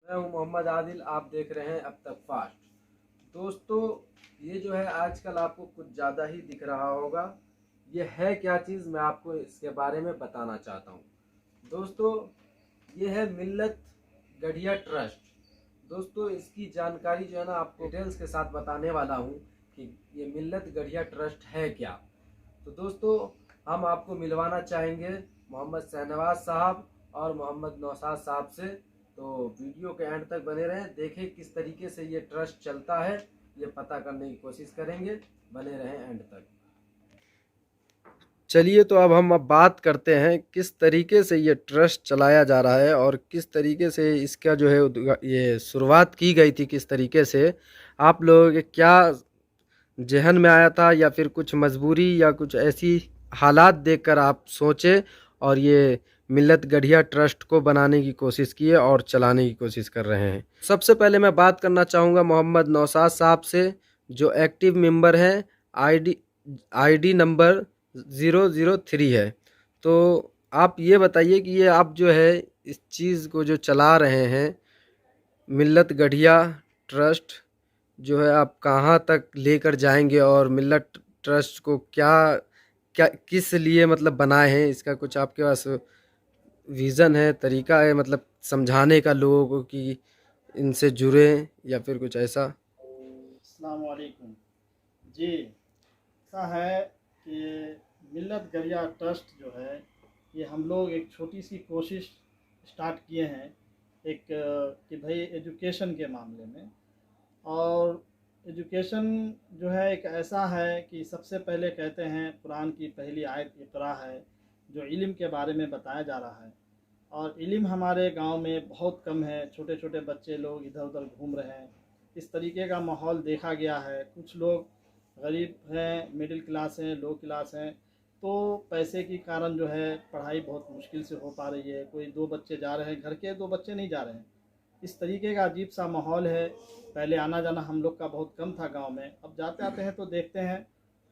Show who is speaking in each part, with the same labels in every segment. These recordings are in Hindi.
Speaker 1: मैं हूं मोहम्मद आदिल। आप देख रहे हैं अब तक फास्ट। दोस्तों, ये जो है आजकल आपको कुछ ज़्यादा ही दिख रहा होगा। ये है क्या चीज़, मैं आपको इसके बारे में बताना चाहता हूँ। दोस्तों, ये है मिल्लत गढ़िया ट्रस्ट। दोस्तों, इसकी जानकारी जो है ना आपको डिटेल्स के साथ बताने वाला हूँ कि ये मिल्लत गढ़िया ट्रस्ट है क्या। तो दोस्तों, हम आपको मिलवाना चाहेंगे मोहम्मद शहनवाज साहब और मोहम्मद नौशाद साहब से। तो वीडियो के एंड तक बने रहें, देखें किस तरीके से ये ट्रस्ट चलता है, ये पता करने की कोशिश करेंगे। बने रहें एंड तक। चलिए, तो अब बात करते हैं किस तरीके से ये ट्रस्ट चलाया जा रहा है और किस तरीके से इसका जो है ये शुरुआत की गई थी, किस तरीके से आप लोगों के क्या ज़हन में आया था, या फिर कुछ मजबूरी या कुछ ऐसी हालात देखकर आप सोचे और ये मिल्लत गढ़िया ट्रस्ट को बनाने की कोशिश किए और चलाने की कोशिश कर रहे हैं। सबसे पहले मैं बात करना चाहूँगा मोहम्मद नौशाद साहब से, जो एक्टिव मेंबर हैं। आईडी आईडी नंबर 003 है। तो आप ये बताइए कि ये आप जो है इस चीज़ को जो चला रहे हैं, मिल्लत गढ़िया ट्रस्ट, जो है आप कहाँ तक लेकर जाएंगे और मिल्लत ट्रस्ट को क्या क्या किस लिए मतलब बनाए हैं, इसका कुछ आपके पास विज़न है, तरीका है मतलब समझाने का लोगों को कि इनसे जुड़े, या फिर कुछ ऐसा।
Speaker 2: अस्सलाम वालेकुम जी। ऐसा है कि मिल्लत गरिया ट्रस्ट जो है, ये हम लोग एक छोटी सी कोशिश स्टार्ट किए हैं एक कि भाई एजुकेशन के मामले में। और एजुकेशन जो है एक ऐसा है कि सबसे पहले कहते हैं कुरान की पहली आयत इक़रा है, जो इल्म के बारे में बताया जा रहा है। और इल्म हमारे गांव में बहुत कम है, छोटे छोटे बच्चे लोग इधर उधर घूम रहे हैं। इस तरीके का माहौल देखा गया है। कुछ लोग गरीब हैं, मिडिल क्लास हैं, लो क्लास हैं, तो पैसे के कारण जो है पढ़ाई बहुत मुश्किल से हो पा रही है। कोई दो बच्चे जा रहे हैं, घर के दो बच्चे नहीं जा रहे हैं। इस तरीके का अजीब सा माहौल है। पहले आना जाना हम लोग का बहुत कम था गांव में, अब जाते आते हैं तो देखते हैं।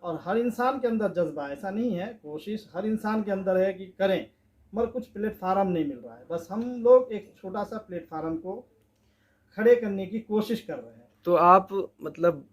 Speaker 2: और हर इंसान के अंदर जज्बा, ऐसा नहीं है, कोशिश हर इंसान के अंदर है कि करें, मगर कुछ प्लेटफार्म नहीं मिल रहा है। बस हम लोग एक छोटा सा प्लेटफार्म को खड़े करने की कोशिश कर रहे हैं।
Speaker 1: तो आप मतलब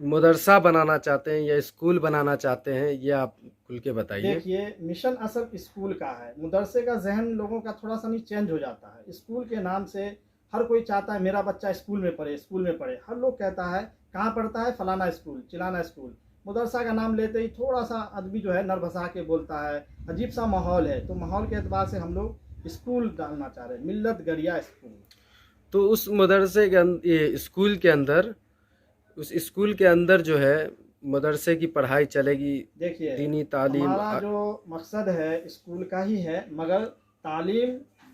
Speaker 1: मदरसा बनाना चाहते हैं या स्कूल बनाना चाहते हैं, ये आप खुल के बताइए।
Speaker 2: देखिए, मिशन असल स्कूल का है। मदरसे का जहन लोगों का थोड़ा सा नहीं चेंज हो जाता है। स्कूल के नाम से हर कोई चाहता है मेरा बच्चा स्कूल में पढ़े, स्कूल में पढ़े। हर लोग कहता है कहाँ पढ़ता है, फलाना स्कूल, चिलाना स्कूल। मदरसा का नाम लेते ही थोड़ा सा आदमी जो है नरभसा के बोलता है, अजीब सा माहौल है। तो माहौल के एतबार से हम लोग स्कूल डालना चाह रहे हैं, मिल्लत गरिया स्कूल।
Speaker 1: तो उस मदरसे के ये स्कूल के अंदर, उस स्कूल के अंदर जो है मदरसे की पढ़ाई चलेगी,
Speaker 2: देखिए,
Speaker 1: दीनी तालीम
Speaker 2: हमारा जो मकसद है स्कूल का ही है, मगर तालीम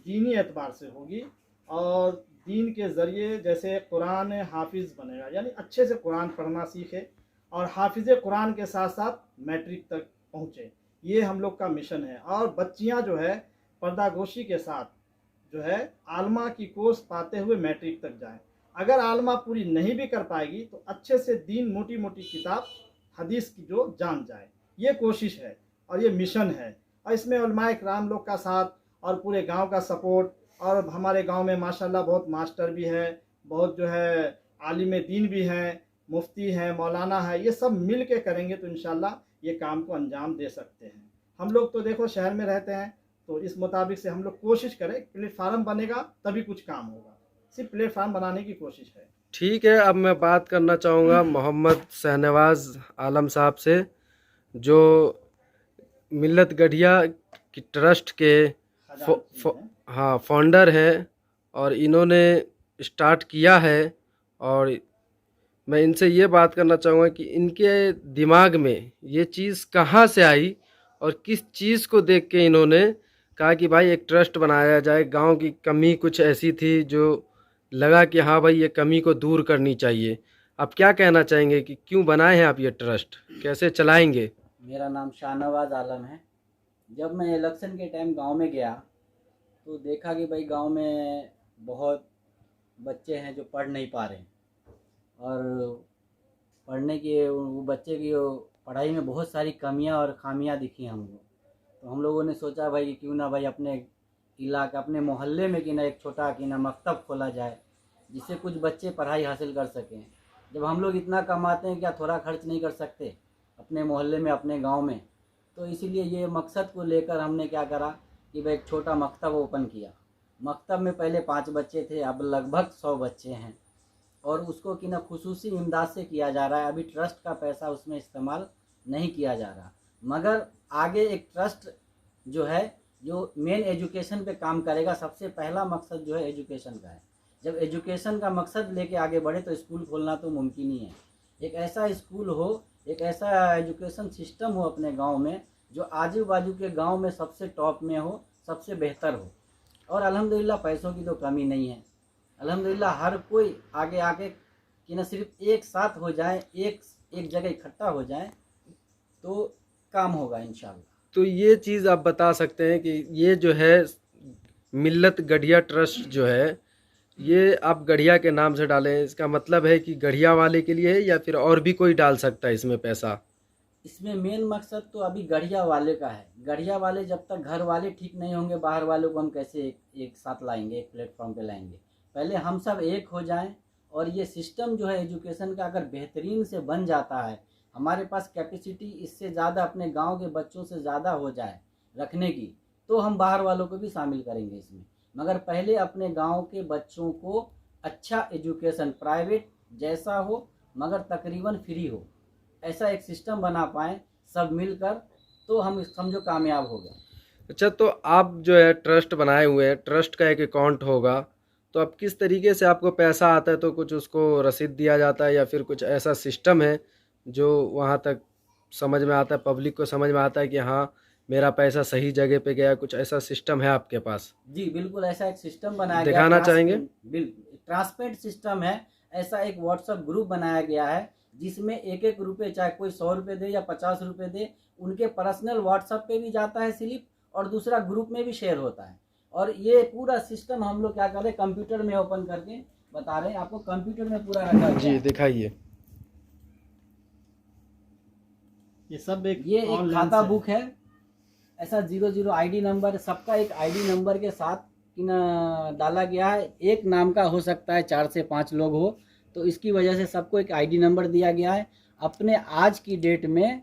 Speaker 2: दीनी एतबार से होगी। और दीन के ज़रिए जैसे कुरान हाफिज़ बनेगा, यानी अच्छे से कुरान पढ़ना सीखे और हाफिज़ कुरान के साथ साथ मैट्रिक तक पहुँचे। ये हम लोग का मिशन है। और बच्चियाँ जो है पर्दागोशी के साथ जो है आलमा की कोर्स पाते हुए मैट्रिक तक जाएं। अगर आलमा पूरी नहीं भी कर पाएगी तो अच्छे से दीन मोटी मोटी किताब हदीस की जो जान जाए, ये कोशिश है और ये मिशन है। और इसमें उलमाए किराम लोग का साथ और पूरे गांव का सपोर्ट। और हमारे गांव में माशाल्लाह बहुत मास्टर भी है, बहुत जो है आलिम दीन भी हैं, मुफ्ती हैं, मौलाना है। ये सब मिल के करेंगे तो इंशाल्लाह ये काम को अंजाम दे सकते हैं। हम लोग तो देखो शहर में रहते हैं, तो इस मुताबिक से हम लोग कोशिश करें, प्लेटफार्म बनेगा तभी कुछ काम होगा। सिर्फ प्लेटफार्म बनाने की कोशिश है।
Speaker 1: ठीक है। अब मैं बात करना चाहूँगा मोहम्मद शहनवाज आलम साहब से, जो मिल्लत गढ़िया की ट्रस्ट के
Speaker 2: खजांची हैं।
Speaker 1: हाँ फाउंडर हैं, और इन्होंने स्टार्ट किया है। और मैं इनसे ये बात करना चाहूँगा कि इनके दिमाग में ये चीज़ कहाँ से आई और किस चीज़ को देख के इन्होंने कहा कि भाई एक ट्रस्ट बनाया जाए। गांव की कमी कुछ ऐसी थी जो लगा कि हाँ भाई ये कमी को दूर करनी चाहिए। आप क्या कहना चाहेंगे कि क्यों बनाए हैं आप ये ट्रस्ट, कैसे चलाएंगे?
Speaker 3: मेरा नाम शाहनवाज आलम है। जब मैं इलेक्शन के टाइम गांव में गया तो देखा कि भाई गांव में बहुत बच्चे हैं जो पढ़ नहीं पा रहे हैं। और पढ़ने की वो बच्चे की वो पढ़ाई में बहुत सारी कमियां और खामियां दिखी हमको। तो हम लोगों ने सोचा भाई कि क्यों ना भाई अपने इलाके अपने मोहल्ले में कि ना एक छोटा कि ना मकतब खोला जाए, जिससे कुछ बच्चे पढ़ाई हासिल कर सकें। जब हम लोग इतना कमाते हैं, क्या थोड़ा खर्च नहीं कर सकते अपने मोहल्ले में, अपने गांव में? तो इसीलिए ये मकसद को लेकर हमने क्या करा कि भाई एक छोटा मकतब ओपन किया। मकतब में पहले 5 बच्चे थे, अब लगभग 100 बच्चे हैं, और उसको कि ना खुसूसी इमदाद से किया जा रहा है। अभी ट्रस्ट का पैसा उसमें इस्तेमाल नहीं किया जा रहा, मगर आगे एक ट्रस्ट जो है जो मेन एजुकेशन पे काम करेगा। सबसे पहला मकसद जो है एजुकेशन का है। जब एजुकेशन का मकसद लेके आगे बढ़े तो स्कूल खोलना तो मुमकिन ही है। एक ऐसा स्कूल हो, एक ऐसा एजुकेशन सिस्टम हो अपने गांव में जो आजू बाजू के गांव में सबसे टॉप में हो, सबसे बेहतर हो। और अल्हम्दुलिल्लाह पैसों की तो कमी नहीं है। अल्हम्दुलिल्लाह हर कोई आगे आके कि ना सिर्फ एक साथ हो जाए, एक जगह इकट्ठा हो जाए तो काम होगा इंशाल्लाह।
Speaker 1: तो ये चीज़ आप बता सकते हैं कि ये जो है मिल्लत गढ़िया ट्रस्ट जो है, ये आप गढ़िया के नाम से डालें, इसका मतलब है कि गढ़िया वाले के लिए है या फिर और भी कोई डाल सकता है इसमें पैसा?
Speaker 3: इसमें मेन मकसद तो अभी गढ़िया वाले का है। गढ़िया वाले जब तक घर वाले ठीक नहीं होंगे, बाहर वालों को हम कैसे एक साथ लाएंगे, एक प्लेटफॉर्म पे लाएंगे? पहले हम सब एक हो जाएं, और ये सिस्टम जो है एजुकेशन का अगर बेहतरीन से बन जाता है, हमारे पास कैपेसिटी इससे ज़्यादा अपने गांव के बच्चों से ज़्यादा हो जाए रखने की, तो हम बाहर वालों को भी शामिल करेंगे इसमें। मगर पहले अपने गांव के बच्चों को अच्छा एजुकेशन, प्राइवेट जैसा हो मगर तकरीबन फ्री हो, ऐसा एक सिस्टम बना पाएँ सब मिलकर, तो हम समझो कामयाब हो गए।
Speaker 1: अच्छा, तो आप जो है ट्रस्ट बनाए हुए हैं, ट्रस्ट का एक अकाउंट होगा, तो अब किस तरीके से आपको पैसा आता है? तो कुछ उसको रसीद दिया जाता है या फिर कुछ ऐसा सिस्टम है जो वहाँ तक समझ में आता है, पब्लिक को समझ में आता है कि हाँ मेरा पैसा सही जगह पे गया? कुछ ऐसा सिस्टम है आपके पास?
Speaker 3: जी बिल्कुल, ऐसा एक सिस्टम बनाया गया,
Speaker 1: दिखाना चाहेंगे?
Speaker 3: ट्रांसपेरेंट सिस्टम है। ऐसा एक व्हाट्सएप ग्रुप बनाया गया है जिसमें एक एक रुपये, चाहे कोई 100 रुपये दे या 50 रुपये दे, उनके पर्सनल व्हाट्सएप पे भी जाता है स्लिप, और दूसरा ग्रुप में भी शेयर होता है। और ये पूरा सिस्टम हम लोग क्या कर रहे हैं, कंप्यूटर में ओपन करके बता रहे हैं आपको। कंप्यूटर में पूरा रखा गया
Speaker 1: जी
Speaker 3: है।
Speaker 1: दिखाइए।
Speaker 2: ये सब एक
Speaker 3: ये एक
Speaker 2: ऑनलाइन
Speaker 3: खाता
Speaker 2: से
Speaker 3: बुक है। ऐसा 00 आईडी नंबर, सबका एक आईडी नंबर के साथ कि ना डाला गया है। एक नाम का हो सकता है 4 से 5 लोग हो, तो इसकी वजह से सबको एक आईडी नंबर दिया गया है। अपने आज की डेट में,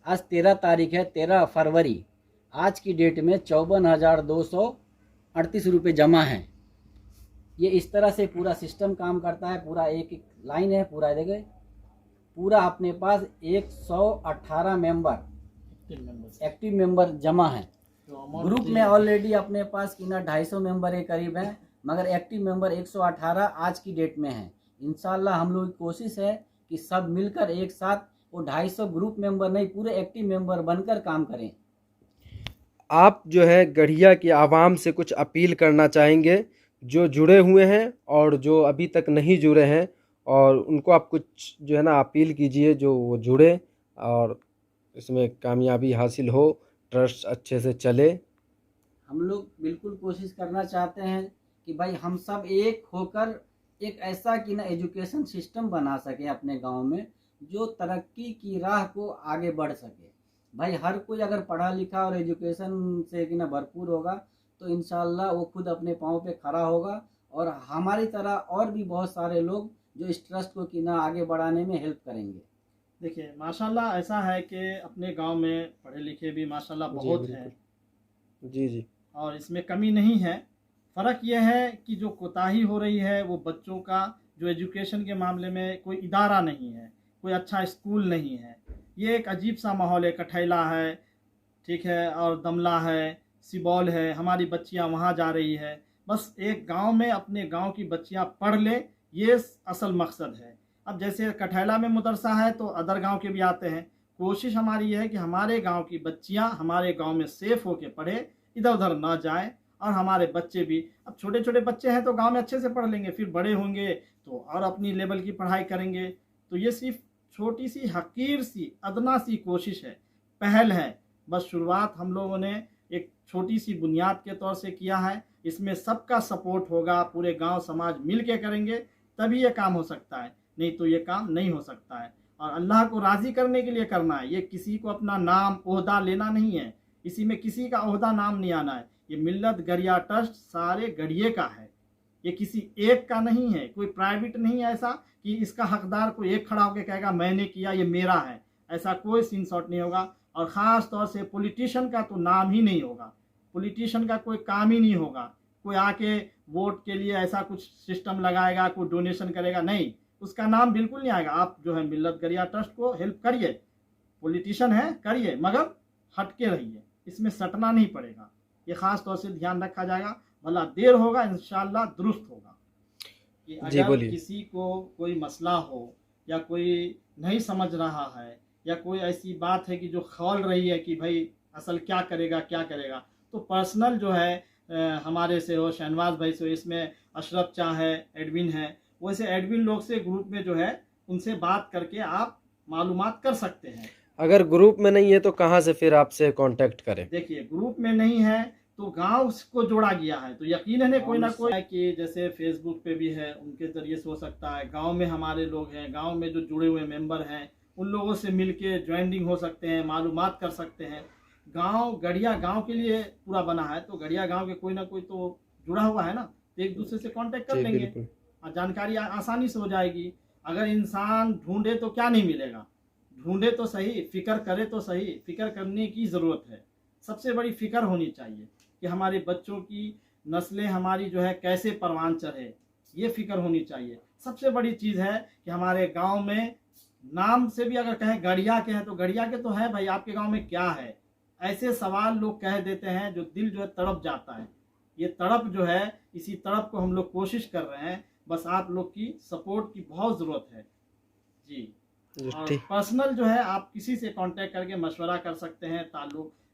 Speaker 3: आज 13 तारीख है, 13 फरवरी, आज की डेट में 54,238 रुपये जमा हैं। ये इस तरह से पूरा सिस्टम काम करता है। पूरा एक एक लाइन है, पूरा देखे, पूरा अपने पास 118 मेंबर, एक्टिव मेंबर जमा है। ग्रुप में ऑलरेडी अपने पास कि ना 250 मेंबर के करीब है, मगर एक्टिव मेंबर 118 आज की डेट में है। इंशाल्लाह हम लोग की कोशिश है कि सब मिलकर एक साथ वो 250 ग्रुप मेंबर नहीं, पूरे एक्टिव मेंबर बनकर काम करें।
Speaker 1: आप जो है गढ़िया की आवाम से कुछ अपील करना चाहेंगे, जो जुड़े हुए हैं और जो अभी तक नहीं जुड़े हैं, और उनको आप कुछ जो है ना अपील कीजिए जो वो जुड़े और इसमें कामयाबी हासिल हो, ट्रस्ट अच्छे से चले।
Speaker 3: हम लोग बिल्कुल कोशिश करना चाहते हैं कि भाई हम सब एक होकर एक ऐसा कि ना एजुकेशन सिस्टम बना सके अपने गांव में, जो तरक्की की राह को आगे बढ़ सके। भाई हर कोई अगर पढ़ा लिखा और एजुकेशन से कि ना भरपूर होगा तो इंशाल्लाह वो खुद अपने पाँव पे खड़ा होगा, और हमारी तरह और भी बहुत सारे लोग जो इस ट्रस्ट को कि ना आगे बढ़ाने में हेल्प करेंगे।
Speaker 2: देखिए माशाल्लाह ऐसा है कि अपने गांव में पढ़े लिखे भी माशाल्लाह बहुत हैं,
Speaker 1: जी जी,
Speaker 2: और इसमें कमी नहीं है। फ़र्क यह है कि जो कोताही हो रही है वो बच्चों का, जो एजुकेशन के मामले में कोई इदारा नहीं है, कोई अच्छा स्कूल नहीं है। ये एक अजीब सा माहौल है। कठैला है, ठीक है, और दमला है, सिबौल है, हमारी बच्चियां वहाँ जा रही है। बस एक गांव में अपने गांव की बच्चियां पढ़ ले, ये असल मकसद है। अब जैसे कठैला में मदरसा है तो अदर गांव के भी आते हैं। कोशिश हमारी ये है कि हमारे गांव की बच्चियां हमारे गांव में सेफ होके पढ़े, इधर उधर ना जाए, और हमारे बच्चे भी, अब छोटे छोटे बच्चे हैं तो गांव में अच्छे से पढ़ लेंगे, फिर बड़े होंगे तो और अपनी लेवल की पढ़ाई करेंगे। तो ये सिर्फ छोटी सी हकीर सी अदना सी कोशिश है, पहल है। बस शुरुआत हम लोगों ने एक छोटी सी बुनियाद के तौर से किया है। इसमें सबका सपोर्ट होगा, पूरे गांव समाज मिल के करेंगे तभी ये काम हो सकता है, नहीं तो ये काम नहीं हो सकता है। और अल्लाह को राज़ी करने के लिए करना है। ये किसी को अपना नाम ओहदा लेना नहीं है, इसी में किसी का ओहदा नाम नहीं आना है। ये मिल्लत गरिया ट्रस्ट सारे गढ़िये का है, ये किसी एक का नहीं है, कोई प्राइवेट नहीं है ऐसा कि इसका हकदार कोई एक खड़ा होकर कहेगा मैंने किया ये मेरा है, ऐसा कोई सीन शॉट नहीं होगा। और ख़ास तौर से पॉलिटिशियन का तो नाम ही नहीं होगा, पॉलिटिशियन का कोई काम ही नहीं होगा, कोई आके वोट के लिए ऐसा कुछ सिस्टम लगाएगा, कोई डोनेशन करेगा, नहीं, उसका नाम बिल्कुल नहीं आएगा। आप जो है मिल्लत गरिया ट्रस्ट को हेल्प करिए, पॉलिटिशियन है करिए, मगर हटके रहिए, इसमें सटना नहीं पड़ेगा, ये ख़ास तौर से ध्यान रखा जाएगा। भला देर होगा इंशाल्लाह दुरुस्त होगा। कि
Speaker 1: जी
Speaker 2: अगर
Speaker 1: बोलिए।
Speaker 2: किसी को कोई मसला हो या कोई नहीं समझ रहा है या कोई ऐसी बात है कि जो खौल रही है कि भाई असल क्या करेगा क्या करेगा, तो पर्सनल जो है हमारे से हो, शहनवाज भाई से हो, इसमें अशरफ चाह है, एडमिन है, वैसे एडमिन लोग से ग्रुप में जो है उनसे बात करके आप मालूमात कर सकते हैं।
Speaker 1: अगर ग्रुप में नहीं है तो कहाँ से फिर आपसे कांटेक्ट करें?
Speaker 2: देखिए ग्रुप में नहीं है तो गांव को जोड़ा गया है, तो यकीनन है कोई ना कोई है कि जैसे फेसबुक पे भी है, उनके ज़रिए से हो सकता है। गांव में हमारे लोग हैं, गांव में जो जुड़े हुए मेंबर हैं, उन लोगों से मिलके ज्वाइनिंग हो सकते हैं, मालूमात कर सकते हैं। गांव गढ़िया गांव के लिए पूरा बना है, तो गढ़िया गांव के कोई ना कोई तो जुड़ा हुआ है ना, तो एक दूसरे से कांटेक्ट कर
Speaker 1: जी
Speaker 2: लेंगे
Speaker 1: बिल्कुल।
Speaker 2: और जानकारी आसानी से हो जाएगी। अगर इंसान ढूंढे तो क्या नहीं मिलेगा, ढूंढे तो सही, फिक्र करे तो सही, फिक्र करने की ज़रूरत है। सबसे बड़ी फिक्र होनी चाहिए कि हमारे बच्चों की नस्लें हमारी जो है कैसे परवान चढ़े, ये फिक्र होनी चाहिए। सबसे बड़ी चीज़ है कि हमारे गांव में नाम से भी अगर कहें गढ़िया के हैं तो गढ़िया के तो है भाई, आपके गांव में क्या है, ऐसे सवाल लोग कह देते हैं जो दिल जो है तड़प जाता है। ये तड़प जो है, इसी तड़प को हम लोग कोशिश कर रहे हैं, बस आप लोग की सपोर्ट की बहुत ज़रूरत है जी। और
Speaker 1: ठीक।
Speaker 2: पर्सनल जो है आप किसी से कांटेक्ट करके मशवरा कर सकते हैं,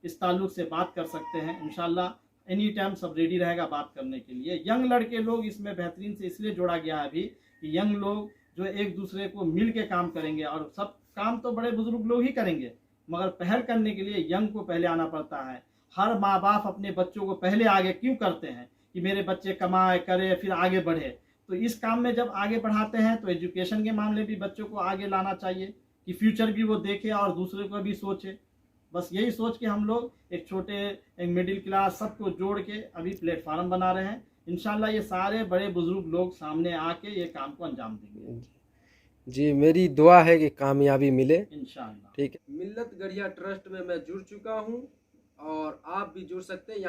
Speaker 2: इस ताल्लुक से बात कर सकते हैं। इंशाल्लाह एनी टाइम सब रेडी रहेगा बात करने के लिए। यंग लड़के लोग इसमें बेहतरीन से इसलिए जोड़ा गया है अभी कि यंग लोग जो एक दूसरे को मिल के काम करेंगे, और सब काम तो बड़े बुजुर्ग लोग ही करेंगे, मगर पहल करने के लिए यंग को पहले आना पड़ता है। हर माँ बाप अपने बच्चों को पहले आगे क्यों करते हैं कि मेरे बच्चे कमाए करे फिर आगे बढ़े, तो इस काम में जब आगे बढ़ाते हैं तो एजुकेशन के मामले भी बच्चों को आगे लाना चाहिए कि फ्यूचर भी वो देखे और दूसरे को भी सोचे। बस यही सोच के हम लोग एक छोटे एक मिडिल क्लास सबको जोड़ के अभी प्लेटफार्म बना रहे हैं। इंशाल्लाह ये सारे बड़े बुजुर्ग लोग सामने आके ये काम को अंजाम देंगे
Speaker 1: जी, मेरी दुआ है कि कामयाबी मिले
Speaker 2: इंशाल्लाह।
Speaker 1: ठीक है। मिल्लत गरिया ट्रस्ट में मैं जुड़ चुका हूँ और आप भी जुड़ सकते हैं।